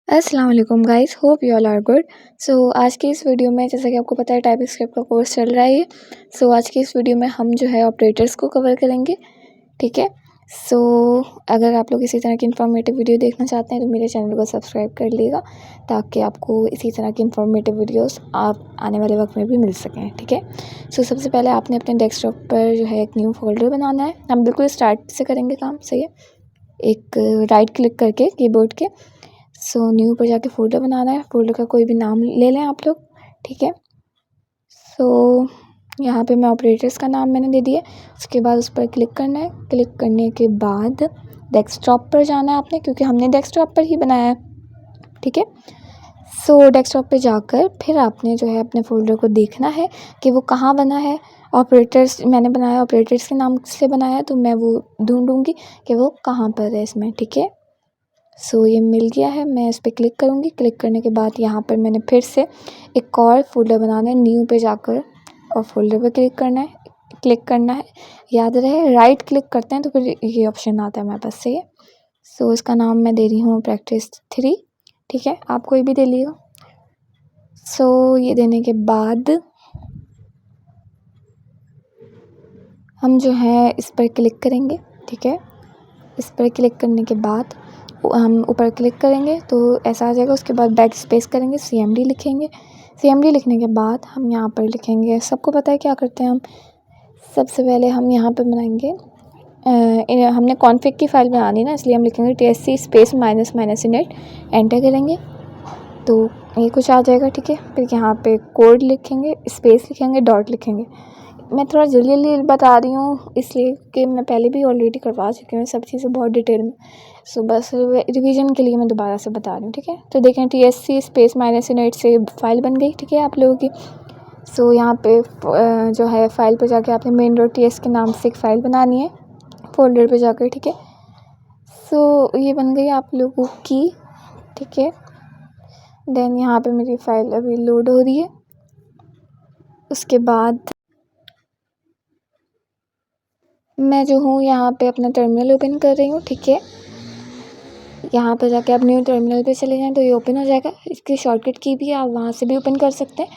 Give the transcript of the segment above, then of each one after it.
अस्सलाम वालेकुम guys, hope you all are good. आज की इस वीडियो में जैसा कि आपको पता है टाइपस्क्रिप्ट का कोर्स चल रहा है ये। आज की इस वीडियो में हम जो है ऑपरेटर्स को कवर करेंगे, ठीक है। सो अगर आप लोग इसी तरह की इन्फॉर्मेटिव वीडियो देखना चाहते हैं तो मेरे चैनल को सब्सक्राइब कर लीजिएगा, ताकि आपको इसी तरह की इन्फॉर्मेटिव वीडियोस आप आने वाले वक्त में भी मिल सकें, ठीक है। सबसे पहले आपने अपने डेस्कटॉप पर जो है एक न्यू फोल्डर बनाना है। हम बिल्कुल स्टार्ट से करेंगे काम, सही है। एक राइट क्लिक करके कीबोर्ड के न्यू पर जाके फ़ोल्डर बनाना है। फ़ोल्डर का कोई भी नाम ले लें आप लोग, ठीक है। यहाँ पे मैं ऑपरेटर्स का नाम मैंने दे दिया। उसके बाद उस पर क्लिक करना है। क्लिक करने के बाद डेस्कटॉप पर जाना है आपने, क्योंकि हमने डेस्कटॉप पर ही बनाया है, ठीक है। डेस्कटॉप पे जाकर फिर आपने जो है अपने फ़ोल्डर को देखना है कि वो कहाँ बना है। ऑपरेटर्स मैंने बनाया, ऑपरेटर्स के नाम से बनाया है, तो मैं वो ढूँढूँगी कि वो कहाँ पर है इसमें, ठीक है। ये मिल गया है। मैं इस पर क्लिक करूँगी। क्लिक करने के बाद यहाँ पर मैंने फिर से एक और फ़ोल्डर बनाना है। न्यू पे जाकर और फ़ोल्डर पे क्लिक करना है। याद रहे राइट क्लिक करते हैं तो फिर ये ऑप्शन आता है हमारे पास, सही है। इसका नाम मैं दे रही हूँ प्रैक्टिस 3, ठीक है। आप कोई भी दे लिएगा। ये देने के बाद हम जो है इस पर क्लिक करेंगे, ठीक है। इस पर क्लिक करने के बाद हम ऊपर क्लिक करेंगे तो ऐसा आ जाएगा। उसके बाद बैक स्पेस करेंगे, CMD लिखेंगे। CMD लिखने के बाद हम यहाँ पर लिखेंगे, सबको पता है क्या करते हैं हम। सबसे पहले हम यहाँ पर बनाएंगे, हमने कॉन्फ़िग की फ़ाइल बनानी ना, इसलिए हम लिखेंगे TSC space minus minus init, enter करेंगे तो ये कुछ आ जाएगा, ठीक है। फिर यहाँ पे कोड लिखेंगे, स्पेस लिखेंगे, डॉट लिखेंगे। मैं थोड़ा जल्दी बता रही हूँ इसलिए कि मैं पहले भी ऑलरेडी करवा चुकी हूँ सब चीज़ें बहुत डिटेल में। बस रिवीजन के लिए मैं दोबारा से बता रही हूँ, ठीक है। तो देखें TSC स्पेस माइनस इनिट से फाइल बन गई, ठीक है, आप लोगों की। यहाँ पे जो है फाइल पे जाके आपने main.ts के नाम से एक फ़ाइल बनानी है फोल्डर पे जाकर, ठीक है। ये बन गई आप लोगों की, ठीक है। देन यहाँ पे मेरी फ़ाइल अभी लोड हो रही है। उसके बाद मैं जो हूँ यहाँ पे अपना टर्मिनल ओपन कर रही हूँ, ठीक है। यहाँ पर जाके आप न्यू टर्मिनल पे चले जाएँ तो ये ओपन हो जाएगा। इसकी शॉर्टकट की भी आप वहाँ से भी ओपन कर सकते हैं।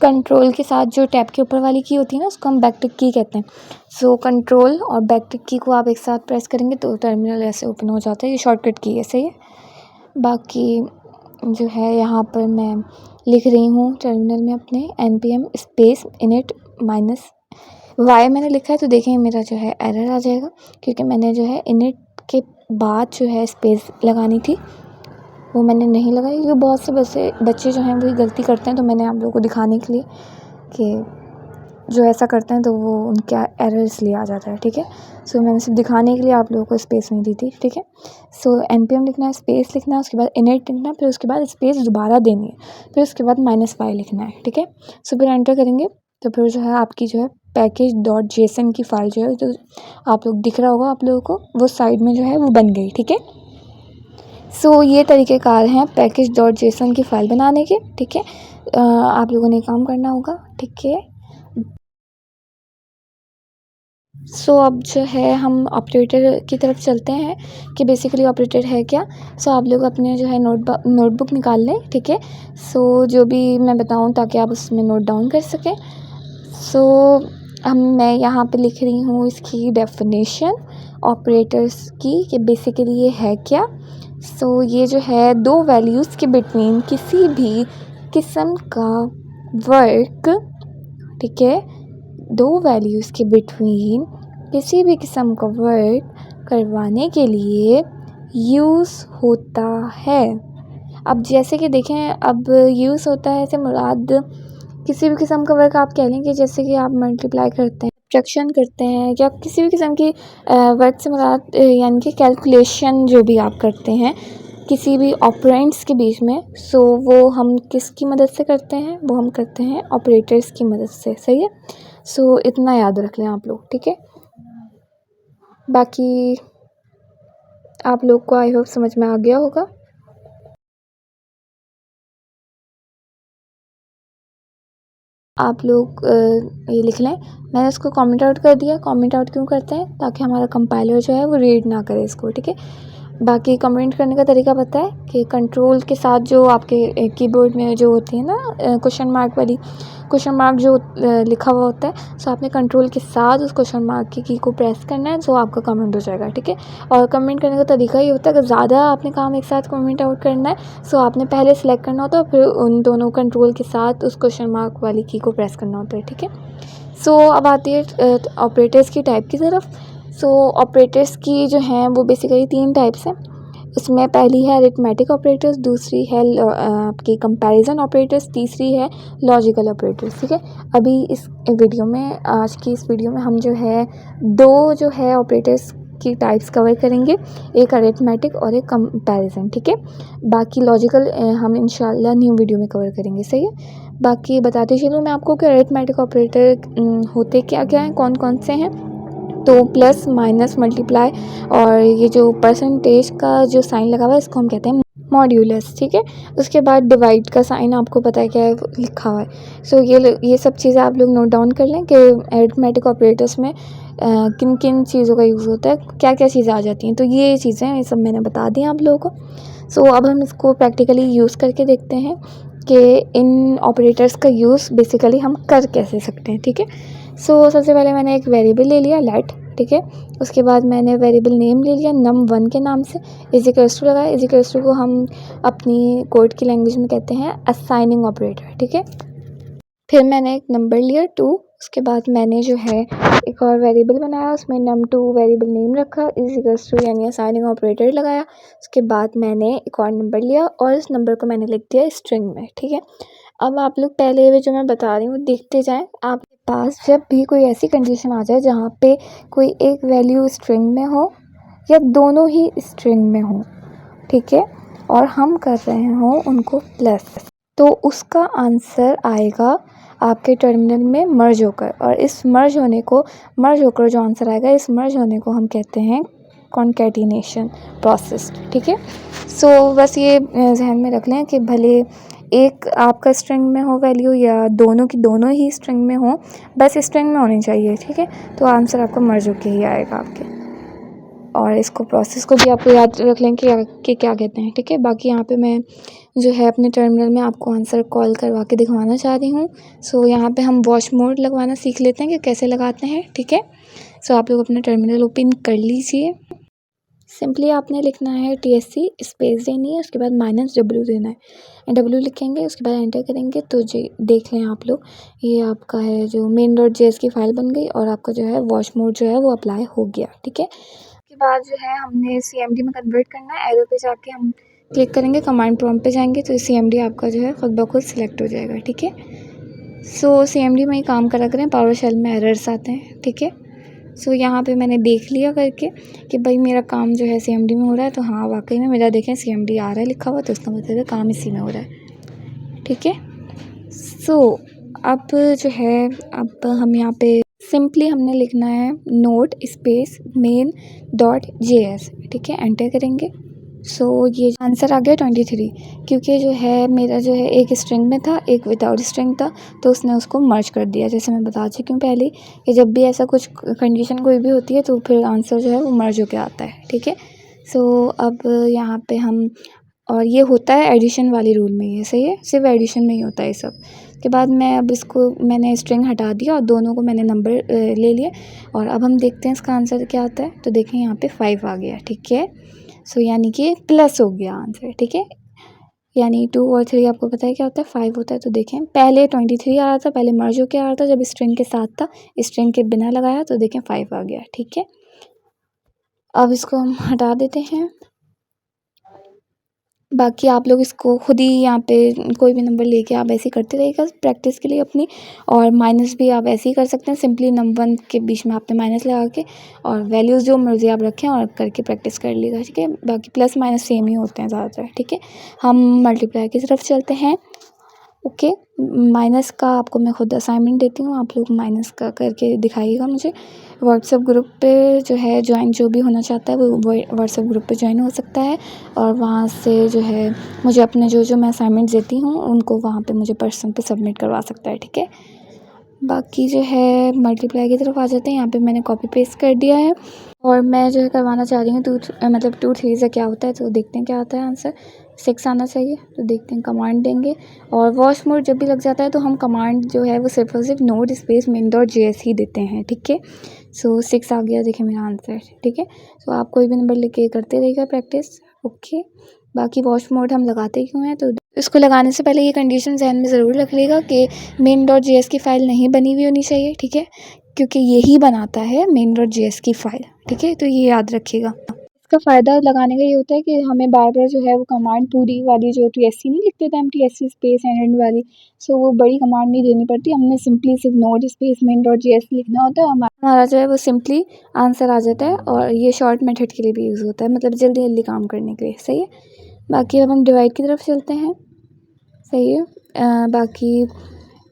कंट्रोल के साथ जो टैब के ऊपर वाली की होती है ना, उसको हम बैक टिक की कहते हैं। कंट्रोल और बैक टिक की को आप एक साथ प्रेस करेंगे तो टर्मिनल ऐसे ओपन हो जाता है। ये शॉर्टकट की है, सही है। बाकी जो है यहाँ पर मैं लिख रही हूँ टर्मिनल में अपने npm space init minus y मैंने लिखा है, तो देखें मेरा जो है एरर आ जाएगा, क्योंकि मैंने जो है init के बाद जो है स्पेस लगानी थी वो मैंने नहीं लगाई। क्योंकि बहुत से बच्चे जो हैं वही गलती करते हैं, तो मैंने आप लोगों को दिखाने के लिए कि जो ऐसा करते हैं तो वो उनका एरर इसलिए आ जाता है, ठीक है। मैंने सिर्फ दिखाने के लिए आप लोगों को स्पेस नहीं दी थी, ठीक है। npm लिखना है, स्पेस लिखना है, उसके बाद init लिखना है, फिर उसके बाद स्पेस दोबारा देनी है, फिर उसके बाद -y लिखना है, ठीक है। फिर एंटर करेंगे तो फिर जो है आपकी जो है package.json की फ़ाइल जो है, जो आप लोग दिख रहा होगा आप लोगों को, वो साइड में जो है वो बन गई, ठीक है। ये तरीक़ेकार हैं package.json की फ़ाइल बनाने के, ठीक है। आप लोगों ने काम करना होगा, ठीक है। अब जो है हम ऑपरेटर की तरफ चलते हैं कि बेसिकली ऑपरेटर है क्या। आप लोग अपने जो है नोटबुक निकाल लें, ठीक है। जो भी मैं बताऊं ताकि आप उसमें नोट डाउन कर सकें। मैं यहाँ पे लिख रही हूँ इसकी डेफिनेशन ऑपरेटर्स की कि बेसिकली ये है क्या। ये जो है दो वैल्यूज़ के बिटवीन किसी भी किस्म का वर्क, ठीक है, दो वैल्यूज़ के बिटवीन किसी भी किस्म का वर्क करवाने के लिए यूज़ होता है। अब जैसे कि देखें, अब यूज़ होता है से मुराद किसी भी किस्म का वर्क आप कह लें कि जैसे कि आप मल्टीप्लाई करते हैं, सब्ट्रैक्शन करते हैं, या किसी भी किस्म की वर्क से मुराद यानी कि कैलकुलेशन जो भी आप करते हैं किसी भी ऑपरेंड्स के बीच में, वो हम किसकी मदद से करते हैं, वो हम करते हैं ऑपरेटर्स की मदद से, सही है। इतना याद रख लें आप लोग, ठीक है। बाकी आप लोग को आई होप समझ में आ गया होगा। आप लोग ये लिख लें। मैंने इसको कमेंट आउट कर दिया। कमेंट आउट क्यों करते हैं, ताकि हमारा कंपाइलर जो है वो रीड ना करे इसको, ठीक है। बाकी कमेंट करने का तरीका पता है कि कंट्रोल के साथ जो आपके कीबोर्ड में जो होती है ना क्वेश्चन मार्क वाली, क्वेश्चन मार्क जो लिखा हुआ होता है, सो आपने कंट्रोल के साथ उस क्वेश्चन मार्क की की को प्रेस करना है, सो आपका कमेंट हो जाएगा, ठीक है। और कमेंट करने का तरीका ये होता है, अगर ज़्यादा आपने काम एक साथ कमेंट आउट करना है, सो आपने पहले सेलेक्ट करना होता है, फिर उन दोनों कंट्रोल के साथ उस क्वेश्चन मार्क वाली की को प्रेस करना होता है, ठीक है। सो अब आती है ऑपरेटर्स की टाइप की तरफ। सो ऑपरेटर्स की जो हैं वो बेसिकली 3 टाइप्स हैं। इसमें पहली है अरिथमेटिक ऑपरेटर्स, दूसरी है आपकी कंपैरिजन ऑपरेटर्स, तीसरी है लॉजिकल ऑपरेटर्स, ठीक है। अभी इस वीडियो में, आज की इस वीडियो में हम जो है 2 जो है ऑपरेटर्स की टाइप्स कवर करेंगे, एक अरिथमेटिक और एक कंपैरिजन, ठीक है। बाकी लॉजिकल हम इंशाल्लाह न्यू वीडियो में कवर करेंगे, सही है। बाकी बताते चलूँ मैं आपको कि अरिथमेटिक ऑपरेटर होते क्या क्या हैं, कौन कौन से हैं। तो प्लस, माइनस, मल्टीप्लाई और ये जो परसेंटेज का जो साइन लगा हुआ है इसको हम कहते हैं मॉड्यूलस, ठीक है। उसके बाद डिवाइड का साइन आपको पता है क्या है, लिखा हुआ है। सो ये सब चीज़ें आप लोग नोट डाउन कर लें कि अरिथमेटिक ऑपरेटर्स में किन किन चीज़ों का यूज़ होता है, क्या क्या चीज़ें आ जाती हैं। तो ये चीज़ें, ये सब मैंने बता दी आप लोगों को। सो अब हम इसको प्रैक्टिकली यूज़ करके देखते हैं कि इन ऑपरेटर्स का यूज़ बेसिकली हम कर कैसे सकते हैं, ठीक है। सो सबसे पहले मैंने एक वेरिएबल ले लिया लेट, ठीक है। उसके बाद मैंने वेरिएबल नेम ले लिया num1 के नाम से, इजिकल्स टू लगाया। इजिकल्स टू को हम अपनी कोड की लैंग्वेज में कहते हैं असाइनिंग ऑपरेटर, ठीक है। फिर मैंने एक नंबर लिया 2, उसके बाद मैंने जो है एक और वेरिएबल बनाया, उसमें num2 वेरिएबल नेम रखा, इजिकल्स टू यानी असाइनिंग ऑपरेटर लगाया। उसके बाद मैंने एक और नंबर लिया और इस नंबर को मैंने लिख दिया स्ट्रिंग में, ठीक है। अब आप लोग पहले भी जो मैं बता रही हूँ देखते जाएं। आपके पास जब भी कोई ऐसी कंडीशन आ जाए जहाँ पे कोई एक वैल्यू स्ट्रिंग में हो या दोनों ही स्ट्रिंग में हो, ठीक है, और हम कर रहे हों उनको प्लस, तो उसका आंसर आएगा आपके टर्मिनल में मर्ज होकर। और इस मर्ज होकर जो आंसर आएगा, इस मर्ज होने को हम कहते हैं कॉन्कैटिनेशन प्रोसेस, ठीक है। सो बस ये जहन में रख लें कि भले एक आपका स्ट्रिंग में हो वैल्यू या दोनों की दोनों ही स्ट्रिंग में हो, बस स्ट्रिंग में होनी चाहिए, ठीक है। तो आंसर आपका मर्ज होके ही आएगा आपके। और इसको प्रोसेस को भी आपको याद रख लें कि क्या कहते हैं, ठीक है। बाकी यहाँ पे मैं जो है अपने टर्मिनल में आपको आंसर कॉल करवा के दिखवाना चाह रही हूँ। सो यहाँ पे हम वॉच मोड लगवाना सीख लेते हैं कि कैसे लगाते हैं, ठीक है। सो आप लोग अपना टर्मिनल ओपन कर लीजिए। सिंपली आपने लिखना है TSC स्पेस देनी है, उसके बाद -W देना है। W लिखेंगे, उसके बाद एंटर करेंगे तो जी देख लें आप लोग, ये आपका है जो main.js की फ़ाइल बन गई और आपका जो है वॉच मोड जो है वो अप्लाई हो गया, ठीक है। उसके बाद जो है हमने CMD में कन्वर्ट करना है। एरो पे जाके हम क्लिक करेंगे, कमांड प्रॉम्प्ट पे जाएंगे तो CMD आपका जो है खुद ब खुद सिलेक्ट हो जाएगा, ठीक है। सो CMD में ही काम करा करें, पावर शेल में एरर्स आते हैं, ठीक है। सो यहाँ पे मैंने देख लिया करके कि भाई मेरा काम जो है CMD में हो रहा है, तो हाँ वाकई में मेरा देखें CMD आ रहा है लिखा हुआ, तो इसका मतलब है काम इसी में हो रहा है, ठीक है। सो अब जो है, अब हम यहाँ पे सिंपली हमने लिखना है नोड स्पेस main.js, ठीक है, एंटर करेंगे। सो ये आंसर आ गया 23, क्योंकि जो है मेरा जो है एक स्ट्रिंग में था, एक विदाउट स्ट्रिंग था, तो उसने उसको मर्ज कर दिया। जैसे मैं बता चुकी हूँ पहले कि जब भी ऐसा कुछ कंडीशन कोई भी होती है तो फिर आंसर जो है वो मर्ज होकर आता है, ठीक है। सो अब यहाँ पे हम, और ये होता है एडिशन वाले रूल में, ये सही है, सिर्फ एडिशन में ही होता है ये सब। के बाद मैं अब इसको मैंने स्ट्रिंग हटा दिया और दोनों को मैंने नंबर ले लिए और अब हम देखते हैं इसका आंसर क्या आता है। तो देखें यहाँ पे 5 आ गया, ठीक है। सो यानी कि प्लस हो गया आंसर, ठीक है। यानी 2 और 3 आपको पता है क्या होता है, 5 होता है। तो देखें पहले 23 आ रहा था, पहले मर्ज होकर आ रहा था जब स्ट्रिंग के साथ था, स्ट्रिंग के बिना लगाया तो देखें 5 आ गया, ठीक है। अब इसको हम हटा देते हैं। बाकी आप लोग इसको खुद ही यहाँ पे कोई भी नंबर लेके आप ऐसे ही करते रहिएगा प्रैक्टिस के लिए अपनी। और माइनस भी आप ऐसे ही कर सकते हैं, सिंपली नंबर के बीच में आपने माइनस लगा के और वैल्यूज़ जो मर्जी आप रखें और करके प्रैक्टिस कर लीजिएगा, ठीक है। बाकी प्लस माइनस सेम ही होते हैं ज़्यादातर, ठीक है। हम मल्टीप्लाई की तरफ चलते हैं। ओके, माइनस का आपको मैं खुद असाइनमेंट देती हूँ, आप लोग माइनस का करके दिखाइएगा मुझे। व्हाट्सएप ग्रुप पे जो है ज्वाइन जो भी होना चाहता है वो व्हाट्सएप ग्रुप पे ज्वाइन हो सकता है और वहाँ से जो है मुझे अपने जो मैं असाइनमेंट देती हूँ उनको वहाँ पे मुझे पर्सन पे सबमिट करवा सकता है, ठीक है। बाकी जो है मल्टीप्लाई की तरफ आ जाते हैं। यहाँ पे मैंने कॉपी पेस्ट कर दिया है और मैं जो है करवाना चाह रही हूँ मतलब 2 3 से क्या होता है, तो देखते हैं क्या आता है आंसर। 6 आना चाहिए, तो देखते हैं कमांड देंगे। और वॉश मोड जब भी लग जाता है तो हम कमांड जो है वो सिर्फ और सिर्फ नोड स्पेस min.js ही देते हैं, ठीक है। सो 6 आ गया, देखिए मेरा आंसर, ठीक है। सो आप कोई भी नंबर लेके करते रहिएगा प्रैक्टिस, ओके। बाकी वॉश मोड हम लगाते क्यों हैं, तो इसको लगाने से पहले ये कंडीशन ज़हन में ज़रूर रख लेगा कि main.js की फ़ाइल नहीं बनी हुई होनी चाहिए, ठीक है, क्योंकि यही बनाता है main.js की फ़ाइल, ठीक है। तो ये याद रखिएगा। इसका फ़ायदा लगाने का ये होता है कि हमें बार बार जो है वो कमांड पूरी वाली जो TSC नहीं लिखते थे हम, TSC स्पेस एंड वाली, सो वो बड़ी कमांड नहीं देनी पड़ती। हमने सिंपली सिर्फ नोड स्पेस main.js लिखना होता है, हमारा जो है वो सिंपली आंसर आ जाता है। और ये शॉर्ट मेथड के लिए भी यूज़ होता है, मतलब जल्दी जल्दी काम करने के लिए, सही है। बाकी अब हम डिवाइड की तरफ चलते हैं, सही है। बाकी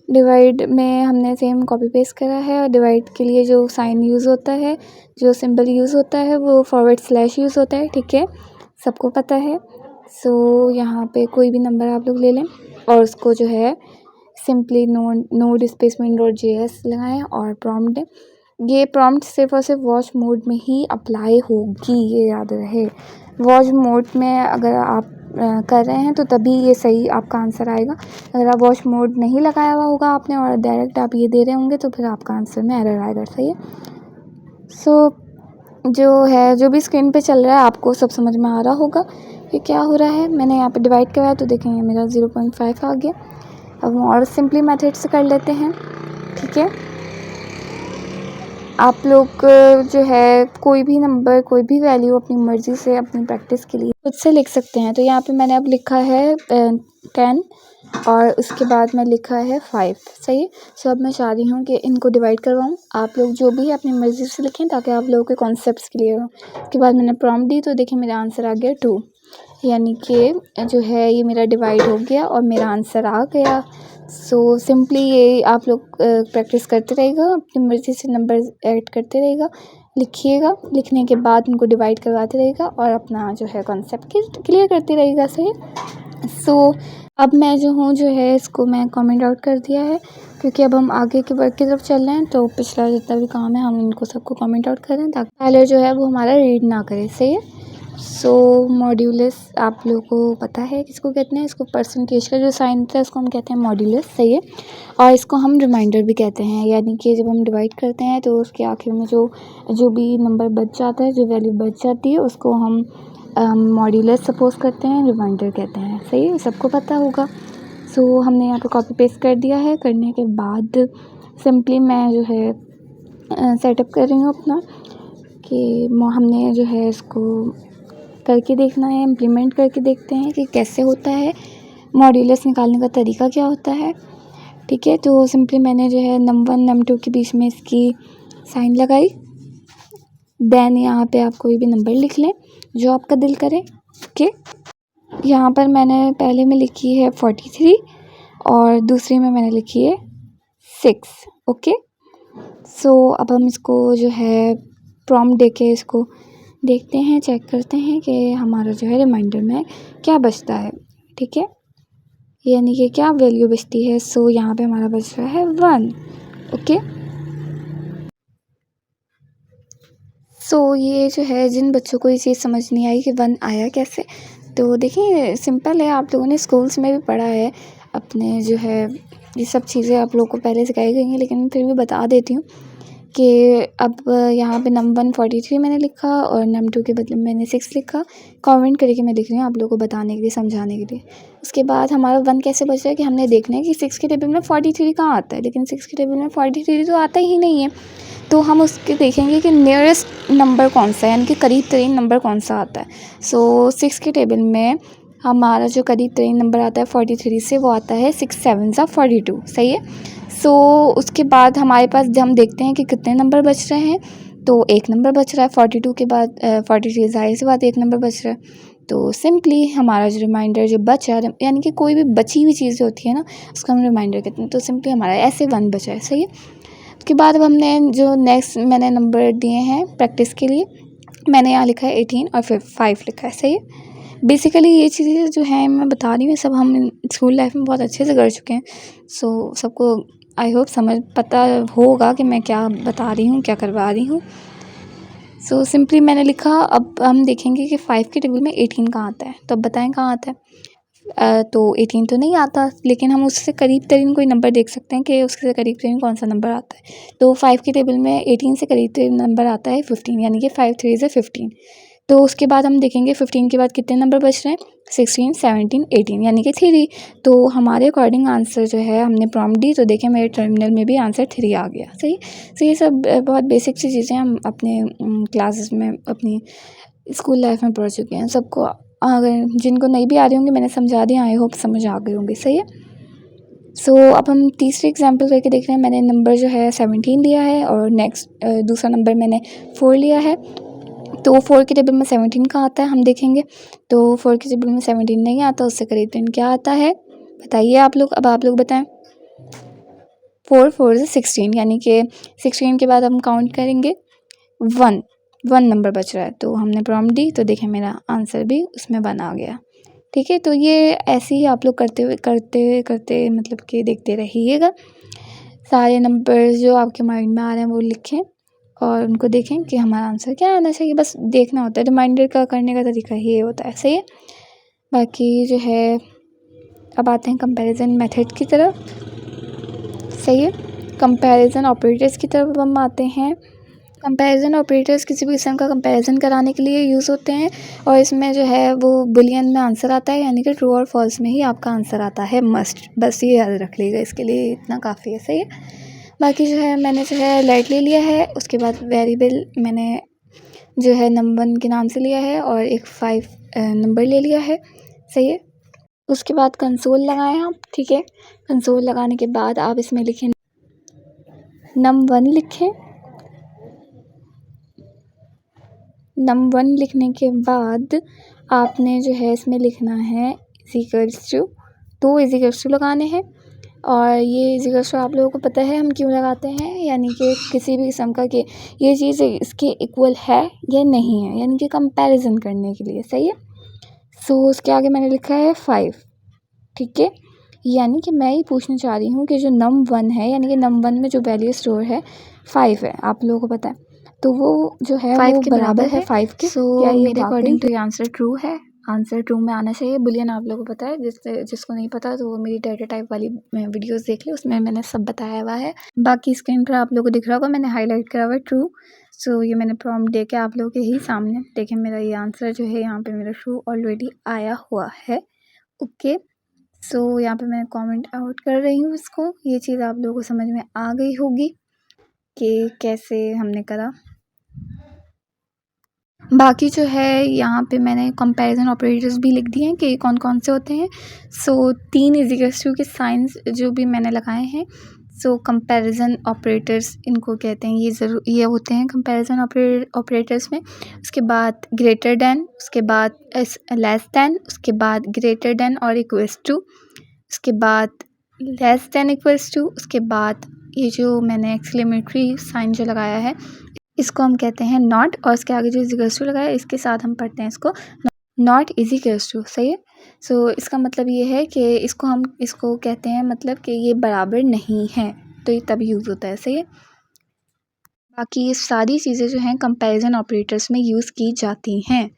डिवाइड में हमने सेम कॉपी पेस्ट करा है। और डिवाइड के लिए जो साइन यूज़ होता है, जो सिंबल यूज़ होता है, वो / यूज़ होता है, ठीक है, सबको पता है। सो यहाँ पे कोई भी नंबर आप लोग ले लें और उसको जो है सिंपली नोड स्पेस min.js लगाएं और प्रॉम्प्ट दें। ये प्रॉम्प्ट सिर्फ और सिर्फ वॉच मोड में ही अप्लाई होगी, ये याद रहे। वॉच मोड में अगर आप कर रहे हैं तो तभी ये सही आपका आंसर आएगा। अगर आप वॉच मोड नहीं लगाया हुआ होगा आपने और डायरेक्ट आप ये दे रहे होंगे तो फिर आपका आंसर में एरर आएगा, सही है। सो जो है, जो भी स्क्रीन पे चल रहा है आपको सब समझ में आ रहा होगा ये क्या हो रहा है। मैंने यहाँ पे डिवाइड कराया तो देखेंगे मेरा 0.5 आ गया। अब हम और सिंपली मेथड से कर लेते हैं, ठीक है। आप लोग जो है कोई भी नंबर, कोई भी वैल्यू अपनी मर्ज़ी से अपनी प्रैक्टिस के लिए खुद से लिख सकते हैं। तो यहाँ पे मैंने अब लिखा है 10 और उसके बाद मैं लिखा है 5, सही है। सो अब मैं चाह रही हूँ कि इनको डिवाइड करवाऊँ। आप लोग जो भी है अपनी मर्ज़ी से लिखें ताकि आप लोगों के कॉन्सेप्ट्स क्लियर हों। उसके बाद मैंने प्रॉम्प्ट दी तो देखिए मेरा आंसर आ गया 2, यानी कि जो है ये मेरा डिवाइड हो गया और मेरा आंसर आ गया। सो सिंपली ये आप लोग प्रैक्टिस करते रहिएगा, अपनी मर्ज़ी से नंबर ऐड करते रहिएगा, लिखिएगा, लिखने के बाद उनको डिवाइड करवाते रहिएगा और अपना जो है कॉन्सेप्ट क्लियर करते रहिएगा, सही। सो अब मैं जो है इसको मैं कमेंट आउट कर दिया है, क्योंकि अब हम आगे के वर्क की तरफ चल रहे हैं। तो पिछला जितना भी काम है हम इनको सबको कमेंट आउट करें ताकि पहले जो है वो हमारा रीड ना करे, सही है। सो मॉड्यूलस आप लोगों को पता है किसको कहते हैं, इसको परसेंटेज का जो साइन होता है उसको हम कहते हैं मॉड्यूलस, सही है। और इसको हम रिमाइंडर भी कहते हैं, यानी कि जब हम डिवाइड करते हैं तो उसके आखिर में जो भी नंबर बच जाता है, जो वैल्यू बच जाती है उसको हम मॉड्यूलस सपोज करते हैं, रिमाइंडर कहते हैं, सही है, सबको पता होगा। सो हमने यहाँ पे कॉपी पेस्ट कर दिया है। करने के बाद सिंपली मैं जो है सेटअप कर रही हूँ अपना, कि हमने जो है इसको करके देखना है, इम्प्लीमेंट करके देखते हैं कि कैसे होता है, मॉड्यूलस निकालने का तरीका क्या होता है, ठीक है। तो सिंपली मैंने जो है num1 num2 के बीच में इसकी साइन लगाई। देन यहाँ पे आप कोई भी नंबर लिख लें जो आपका दिल करे, ओके। यहाँ पर मैंने पहले में लिखी है 43 और दूसरी में मैंने लिखी है 6, ओके। सो अब हम इसको जो है प्रॉम्प्ट देके इसको देखते हैं, चेक करते हैं कि हमारा जो है रिमाइंडर में क्या बचता है, ठीक है, यानी कि क्या वैल्यू बचती है। सो यहाँ पे हमारा बच रहा है 1, ओके। सो ये जो है जिन बच्चों को ये चीज़ समझ नहीं आई कि 1 आया कैसे, तो देखिए सिंपल है, आप लोगों ने स्कूल्स में भी पढ़ा है। अपने जो है ये सब चीज़ें आप लोगों को पहले सिखाई गई हैं, लेकिन फिर भी बता देती हूँ कि अब यहाँ पे num1 43 मैंने लिखा और num2 के बदले मैंने 6 लिखा। कमेंट करके मैं लिख रही हूँ आप लोगों को बताने के लिए, समझाने के लिए। उसके बाद हमारा 1 कैसे बच रहा है कि हमने देखना है कि 6 के टेबल में 43 कहाँ आता है, लेकिन 6 के टेबल में 43 तो आता ही नहीं है। तो हम उसके देखेंगे कि नियरेस्ट नंबर कौन सा है, यानी कि करीब तरीन नंबर कौन सा आता है। सो 6 के टेबल में हमारा जो करीब तरीन नंबर आता है 43 से, वो आता है 6 7 42, सही है। सो उसके बाद हमारे पास जब हम देखते हैं कि कितने नंबर बच रहे हैं, तो एक नंबर बच रहा है 42 के बाद 43, ज़ाहिर सी बात एक नंबर बच रहा है। तो सिंपली हमारा जो रिमाइंडर जो बचा, यानी कि कोई भी बची हुई चीज़ होती है ना उसका हम रिमाइंडर कहते हैं। तो सिंपली हमारा ऐसे 1 बचा है, सही है। उसके बाद अब हमने जो नेक्स्ट मैंने नंबर दिए हैं प्रैक्टिस के लिए, मैंने यहाँ लिखा है 18 और फिर 5 लिखा है, सही है। बेसिकली ये चीज़ें जो हैं मैं बता रही हूँ, सब हम स्कूल लाइफ में बहुत अच्छे से कर चुके हैं। सो सबको आई होप समझ पता होगा कि मैं क्या बता रही हूँ, क्या करवा रही हूँ। सो सिंपली मैंने लिखा। अब हम देखेंगे कि 5 के टेबल में 18 कहाँ आता है, तो अब बताएं कहाँ आता है। तो 18 तो नहीं आता, लेकिन हम उससे करीब तरीन कोई नंबर देख सकते हैं कि उससे करीब तरीन कौन सा नंबर आता है। तो 5 के टेबल में 18 से करीब तरीन नंबर आता है 15, यानी कि 5 3 से 15। तो उसके बाद हम देखेंगे 15 के बाद कितने नंबर बच रहे हैं, 16 17 18, यानी कि 3। तो हमारे अकॉर्डिंग आंसर जो है, हमने प्रॉम्प्ट दी तो देखें मेरे टर्मिनल में भी आंसर 3 आ गया। सही। तो ये सब बहुत बेसिक सी चीज़ें हम अपने क्लासेस में, अपनी स्कूल लाइफ में पढ़ चुके हैं। सबको, अगर जिनको नहीं भी आ रही होंगी मैंने समझा दिया, आई होप समझ आ गई होंगी। सही है। सो अब हम तीसरे एग्जाम्पल करके देख रहे हैं। मैंने नंबर जो है 17 लिया है और नेक्स्ट दूसरा नंबर मैंने 4 लिया है। तो 4 के टेबल में 17 कहाँ आता है हम देखेंगे। तो 4 के टेबल में 17 नहीं आता, उससे करीब क्या आता है बताइए आप लोग। अब आप लोग बताएं। 4 4 से 16, यानी कि 16 के बाद हम काउंट करेंगे 1 नंबर बच रहा है। तो हमने प्रॉम्प्ट दी तो देखें मेरा आंसर भी उसमें 1 आ गया। ठीक है। तो ये ऐसे ही आप लोग करते मतलब कि देखते रहिएगा। सारे नंबर जो आपके माइंड में आ रहे हैं वो लिखें और उनको देखें कि हमारा आंसर क्या आना चाहिए। बस देखना होता है, रिमाइंडर का करने का तरीका ये होता है। सही है। बाकी जो है, अब आते हैं कंपैरिजन मेथड की तरफ। सही है। कंपैरिजन ऑपरेटर्स की तरफ हम आते हैं। कंपैरिजन ऑपरेटर्स किसी भी किस्म का कंपैरिजन कराने के लिए यूज़ होते हैं और इसमें जो है वो बुलियन में आंसर आता है, यानी कि ट्रू और फॉल्स में ही आपका आंसर आता है मस्ट। बस ये याद रख लीजिएगा, इसके लिए इतना काफ़ी है। सही है। बाकी जो है मैंने जो है लाइट ले लिया है। उसके बाद वेरिएबल मैंने जो है नंबर 1 के नाम से लिया है और एक 5 नंबर ले लिया है। सही है। उसके बाद कंसोल लगाएं आप। ठीक है। कंसोल लगाने के बाद आप इसमें लिखें num1 लिखें। num1 लिखने के बाद आपने जो है इसमें लिखना है इजिकल्स टू, 2 इजिकल्स टू लगाने हैं। और ये इजिकल्स टू आप लोगों को पता है हम क्यों लगाते हैं, यानी कि किसी भी किस्म का कि ये चीज़ इसके इक्वल है या नहीं है, यानी कि कंपैरिजन करने के लिए। सही है। सो उसके आगे मैंने लिखा है 5। ठीक है। यानी कि मैं ये पूछना चाह रही हूँ कि जो num1 है, यानी कि num1 में जो वैल्यू स्टोर है 5 है, आप लोगों को पता है, तो वो जो है 5 वो बराबर है 5 के। सो मेरे अकॉर्डिंग तो ये आंसर ट्रू है। आंसर ट्रू में आना चाहिए। बुलियन आप लोगों को पता है, जिसको नहीं पता तो वो मेरी डाटा टाइप वाली वीडियोस देख ले, उसमें मैंने सब बताया हुआ है। बाकी स्क्रीन पर आप लोगों को दिख रहा होगा मैंने हाईलाइट करा हुआ है ट्रू। सो ये मैंने प्रॉम्प्ट दे के आप लोगों के ही सामने देखें, मेरा ये आंसर जो है यहाँ पे मेरा ट्रू ऑलरेडी आया हुआ है। ओके। सो यहाँ पे मैं कमेंट आउट कर रही हूँ इसको। ये चीज़ आप लोगों को समझ में आ गई होगी कि कैसे हमने करा। बाकी जो है यहाँ पे मैंने कंपैरिजन ऑपरेटर्स भी लिख दिए हैं कि कौन कौन से होते हैं। सो 3 इजिकल्स टू के साइंस जो भी मैंने लगाए हैं। सो कंपैरिजन ऑपरेटर्स इनको कहते हैं, ये होते हैं कंपैरिजन ऑपरेटर्स में। उसके बाद ग्रेटर देन, उसके बाद लेस देन, उसके बाद ग्रेटर देन और इक्वल्स टू, उसके बाद लेस देन इक्वल्स टू, उसके बाद ये जो मैंने एक्सक्लेमेटरी साइन जो लगाया है इसको हम कहते हैं नॉट, और इसके आगे जो इजिकल्स टू लगाया है इसके साथ हम पढ़ते हैं इसको नॉट इजिकल्स टू। सही है। सो इसका मतलब ये है कि इसको कहते हैं मतलब कि ये बराबर नहीं है, तो ये तब यूज़ होता है। सही है। बाकी ये सारी चीज़ें जो हैं कंपैरिजन ऑपरेटर्स में यूज़ की जाती हैं।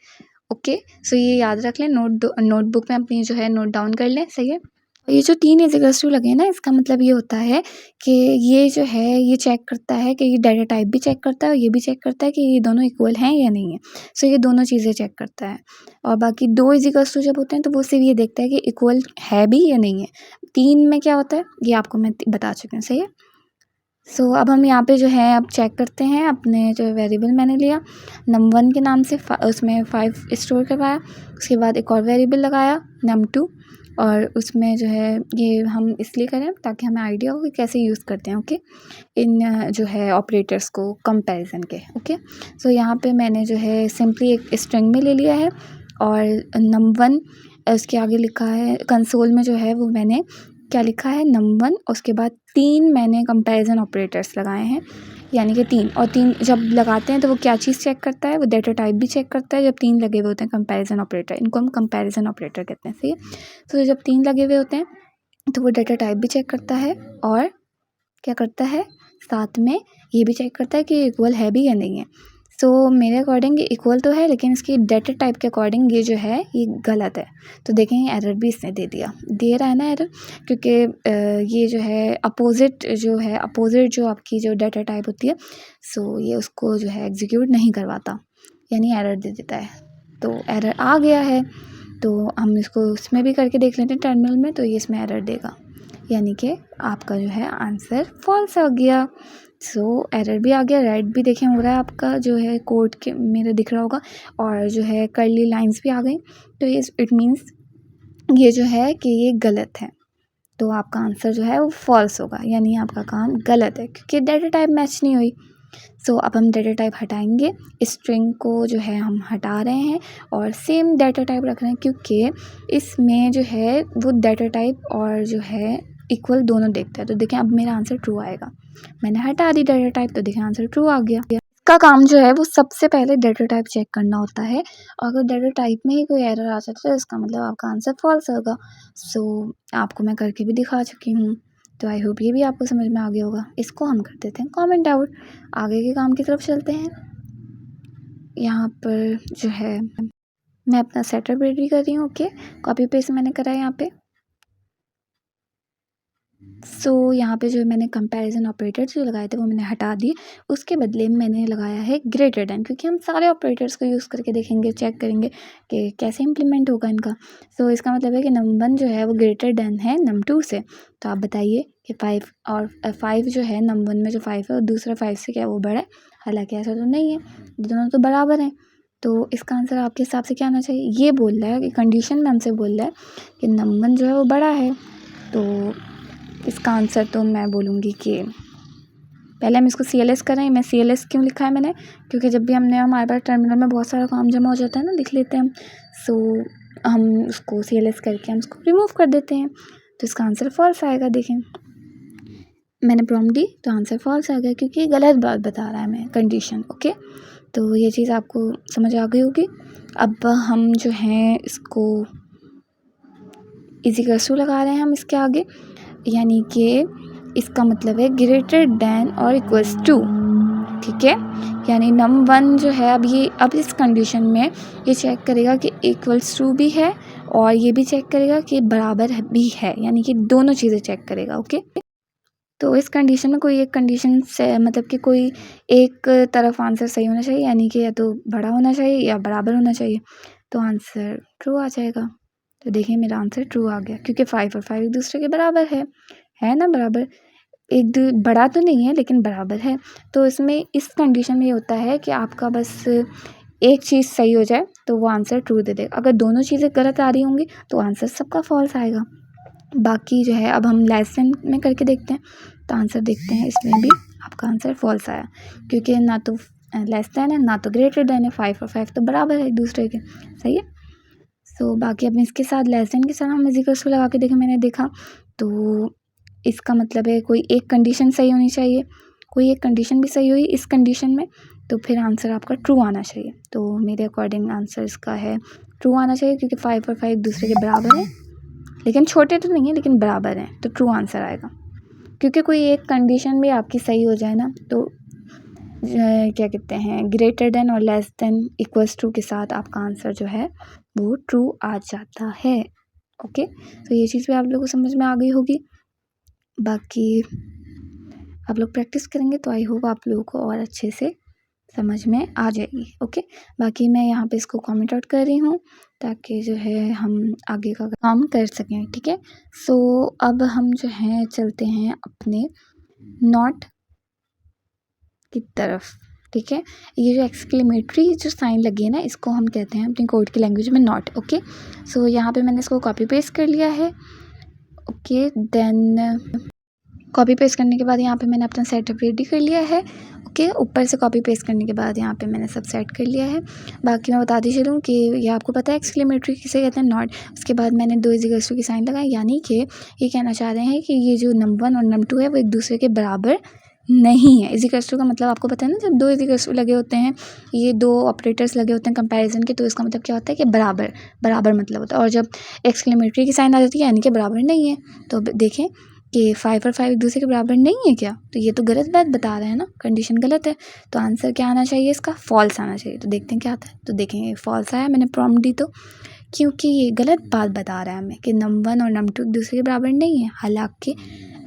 ओके। सो ये याद रख लें, नोटबुक में अपनी जो है नोट डाउन कर लें। सही है। ये जो 3 इजिकल्स टू लगे हैं ना, इसका मतलब ये होता है कि ये जो है ये चेक करता है कि ये डाटा टाइप भी चेक करता है और ये भी चेक करता है कि ये दोनों इक्वल हैं या नहीं है। सो ये दोनों चीज़ें चेक करता है। और बाकी 2 इजिकल्स टू जब होते हैं तो वो सिर्फ ये देखता है कि इक्वल है भी या नहीं है। 3 में क्या होता है ये आपको मैं बता चुकी हूँ। सही है। सो अब हम यहाँ पे जो है अब चेक करते हैं अपने जो वेरिएबल मैंने लिया num1 के नाम से, उसमें 5 स्टोर करवाया। उसके बाद एक और वेरिएबल लगाया num2, और उसमें जो है ये हम इसलिए करें ताकि हमें आइडिया हो कि कैसे यूज़ करते हैं। ओके। इन जो है ऑपरेटर्स को कंपैरिजन के। ओके। सो यहाँ पे मैंने जो है सिंपली एक स्ट्रिंग में ले लिया है और num1 उसके आगे लिखा है कंसोल में जो है वो मैंने क्या लिखा है num1, उसके बाद 3 मैंने कंपैरिजन ऑपरेटर्स लगाए हैं, यानी कि 3 और 3 जब लगाते हैं तो वो क्या चीज़ चेक करता है, वो डाटा टाइप भी चेक करता है। जब 3 लगे हुए होते हैं कंपैरिजन ऑपरेटर, इनको हम कंपैरिजन ऑपरेटर कहते हैं। सही है। तो जब 3 लगे हुए होते हैं तो वो डाटा टाइप भी चेक करता है और क्या करता है, साथ में ये भी चेक करता है कि इक्वल है भी या नहीं है। सो मेरे अकॉर्डिंग ये इक्वल तो है, लेकिन इसकी डाटा टाइप के अकॉर्डिंग ये जो है ये गलत है। तो देखें एरर भी इसने दे रहा है ना एरर, क्योंकि ये जो है अपोजिट जो आपकी जो डाटा टाइप होती है, सो ये उसको जो है एग्जीक्यूट नहीं करवाता, यानी एरर दे देता है। तो एरर आ गया है, तो हम इसको उसमें भी करके देख लेते हैं टर्मिनल में, तो ये इसमें एरर देगा, यानी कि आपका जो है आंसर फॉल्स आ गया। सो एरर भी आ गया, रेड भी देखें हो रहा है आपका जो है कोड के मेरे दिख रहा होगा, और जो है कर्ली लाइंस भी आ गई। तो ये इट मीन्स ये जो है कि ये गलत है, तो आपका आंसर जो है वो फॉल्स होगा, यानी आपका काम गलत है क्योंकि डाटा टाइप मैच नहीं हुई। सो अब हम डाटा टाइप हटाएंगे, स्ट्रिंग को जो है हम हटा रहे हैं और सेम डाटा टाइप रख रहे हैं, क्योंकि इसमें जो है वो डाटा टाइप और जो है इक्वल दोनों देखता है। तो देखें अब मेरा आंसर ट्रू आएगा, मैंने हटा दी डाटा टाइप, तो देखें आंसर ट्रू आ गया। इसका काम जो है वो सबसे पहले डाटा टाइप चेक करना होता है, अगर डाटा टाइप में ही कोई एरर आ जाता है तो इसका मतलब आपका आंसर फॉल्स होगा। सो आपको मैं करके भी दिखा चुकी हूँ, तो आई होप ये भी आपको समझ में आ गया होगा। इसको हम कर देते हैं कमेंट आउट, आगे के काम की तरफ चलते हैं। यहाँ पर जो है मैं अपना सेटअप रेडी कर रही हूँ। ओके, कॉपी पेस्ट मैंने करा है यहाँ पे। सो यहाँ पे जो मैंने कंपैरिजन ऑपरेटर्स जो लगाए थे वो मैंने हटा दिए, उसके बदले में मैंने लगाया है ग्रेटर देन, क्योंकि हम सारे ऑपरेटर्स को यूज़ करके देखेंगे, चेक करेंगे कि कैसे इम्प्लीमेंट होगा इनका। सो इसका मतलब है कि नंबर 1 जो है वो ग्रेटर देन है नंबर 2 से। तो आप बताइए कि 5 और 5 जो है नंबर 1 में जो 5 है और दूसरा 5 से क्या वो बड़ा है? हालांकि ऐसा तो नहीं है, दोनों तो बराबर हैं। तो इसका आंसर आपके हिसाब से क्या आना चाहिए? ये बोल रहा है कि कंडीशन में हमसे बोल रहा है कि नंबर 1 जो है वो बड़ा है, तो इसका आंसर तो मैं बोलूँगी कि पहले हम इसको CLS करें। मैं CLS क्यों लिखा है मैंने, क्योंकि जब भी हमारे पास टर्मिनल में बहुत सारा काम जमा हो जाता है ना, लिख लेते हैं हम, सो हम उसको CLS करके हम उसको रिमूव कर देते हैं, तो इसका आंसर फॉल्स आएगा। देखें मैंने प्रॉम्प्ट दी तो आंसर फॉल्स आ गया, क्योंकि गलत बात बता रहा है मैं कंडीशन। ओके, तो ये चीज़ आपको समझ आ गई होगी। अब हम जो हैं इसको इक्वल लगा रहे हैं हम इसके आगे, यानी कि इसका मतलब है ग्रेटर देन और इक्वल्स टू। ठीक है, यानी नंबर 1 जो है अब इस कंडीशन में ये चेक करेगा कि इक्वल्स टू भी है और ये भी चेक करेगा कि बराबर भी है, यानी कि दोनों चीज़ें चेक करेगा। ओके, तो इस कंडीशन में कोई एक कंडीशन से मतलब कि कोई एक तरफ आंसर सही होना चाहिए, यानी कि या तो बड़ा होना चाहिए या बराबर होना चाहिए, तो आंसर ट्रू आ जाएगा। तो देखिए मेरा आंसर ट्रू आ गया, क्योंकि 5 और 5 एक दूसरे के बराबर है ना, बराबर बड़ा तो नहीं है लेकिन बराबर है। तो इसमें इस कंडीशन में ये होता है कि आपका बस एक चीज़ सही हो जाए तो वो आंसर ट्रू दे देगा, अगर दोनों चीज़ें गलत आ रही होंगी तो आंसर सबका फॉल्स आएगा। बाकी जो है अब हम लेस देन में करके देखते हैं, तो आंसर देखते हैं, इसमें भी आपका आंसर फॉल्स आया, क्योंकि ना तो लेस देन है ना तो ग्रेटर देन है। 5 और 5 तो बराबर है एक दूसरे के, सही है। सो बाकी अब इसके साथ लेस देन के साथ हम इक्वल्स लगा के देखें, मैंने देखा तो इसका मतलब है कोई एक कंडीशन सही होनी चाहिए, कोई एक कंडीशन भी सही हुई इस कंडीशन में, तो फिर आंसर आपका ट्रू आना चाहिए। तो मेरे अकॉर्डिंग आंसर इसका है ट्रू आना चाहिए, क्योंकि 5 और 5 एक दूसरे के बराबर हैं, लेकिन छोटे तो नहीं है लेकिन बराबर हैं, तो ट्रू आंसर आएगा। क्योंकि कोई एक कंडीशन भी आपकी सही हो जाए ना, तो क्या कहते हैं ग्रेटर देन और लेस देन इक्वल्स टू के साथ आपका आंसर जो है वो ट्रू आ जाता है। ओके, तो ये चीज़ भी आप लोगों को समझ में आ गई होगी। बाकी आप लोग प्रैक्टिस करेंगे तो आई होप आप लोगों को और अच्छे से समझ में आ जाएगी। ओके, बाकी मैं यहाँ पे इसको कमेंट आउट कर रही हूँ ताकि जो है हम आगे का काम कर सकें। ठीक है, सो अब हम जो हैं चलते हैं अपने नॉट की तरफ। ठीक है, ये जो एक्सक्लेमेटरी जो साइन लगी है ना, इसको हम कहते हैं अपनी कोड की लैंग्वेज में नॉट। ओके, सो यहाँ पे मैंने इसको कॉपी पेस्ट कर लिया है। ओके, देन कॉपी पेस्ट करने के बाद यहाँ पे मैंने अपना सेटअप रेडी कर लिया है। ओके, ऊपर से कॉपी पेस्ट करने के बाद यहाँ पे मैंने सब सेट कर लिया है। बाकी मैं बताती चलूँ कि ये आपको पता है एक्सक्लेमेटरी किसे कहते हैं, नॉट। उसके बाद मैंने 2 इक्वल्स टू की साइन लगाई, यानी कि ये कहना चाह रहे हैं कि ये जो नंबर 1 और नंबर 2 है वो एक दूसरे के बराबर नहीं है। इक्वल्स टू का मतलब आपको पता है ना, जब 2 इक्वल्स टू लगे होते हैं, ये 2 ऑपरेटर्स लगे होते हैं कंपैरिजन के, तो इसका मतलब क्या होता है कि बराबर मतलब होता है। और जब एक्सक्लेमेटरी की साइन आ जाती है यानी कि बराबर नहीं है। तो देखें कि 5 और 5 एक दूसरे के बराबर नहीं है क्या, तो ये तो गलत बात बता रहा है ना, कंडीशन गलत है। तो आंसर क्या आना चाहिए इसका, फॉल्स आना चाहिए। तो देखते हैं क्या आता है। तो देखेंगे फॉल्स आया, मैंने प्रॉम्प्ट दी तो, क्योंकि ये गलत बात बता रहा है हमें कि नंबर 1 और नंबर 2 एक दूसरे के बराबर नहीं है। हालांकि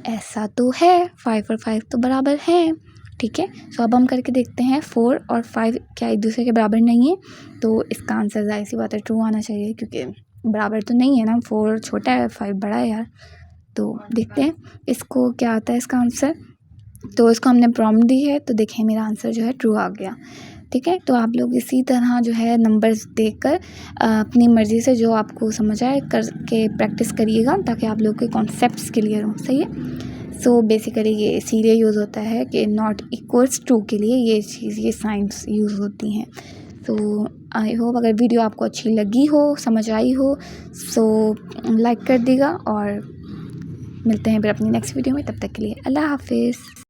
ऐसा तो है, 5 और 5 तो बराबर हैं, ठीक है। सो अब हम करके देखते हैं 4 और 5 क्या एक दूसरे के बराबर नहीं है। तो इसका आंसर जाहिर सी बात है ट्रू आना चाहिए, क्योंकि बराबर तो नहीं है ना, 4 छोटा है 5 बड़ा है यार। तो देखते हैं इसको क्या आता है इसका आंसर। तो इसको हमने प्रॉम्प्ट दी है, तो देखें मेरा आंसर जो है ट्रू आ गया, ठीक है। तो आप लोग इसी तरह जो है नंबर्स देखकर अपनी मर्ज़ी से जो आपको समझ आए करके प्रैक्टिस करिएगा, ताकि आप लोग के कॉन्सेप्ट्स क्लियर हों, सही है। सो बेसिकली ये इसीलिए यूज़ होता है कि नॉट इक्वल्स टू के लिए ये चीज़, ये साइंस यूज़ होती हैं। तो आई होप अगर वीडियो आपको अच्छी लगी हो, समझ आई हो, सो लाइक कर दीजिएगा और मिलते हैं फिर अपनी नेक्स्ट वीडियो में। तब तक के लिए अल्लाह हाफिज़।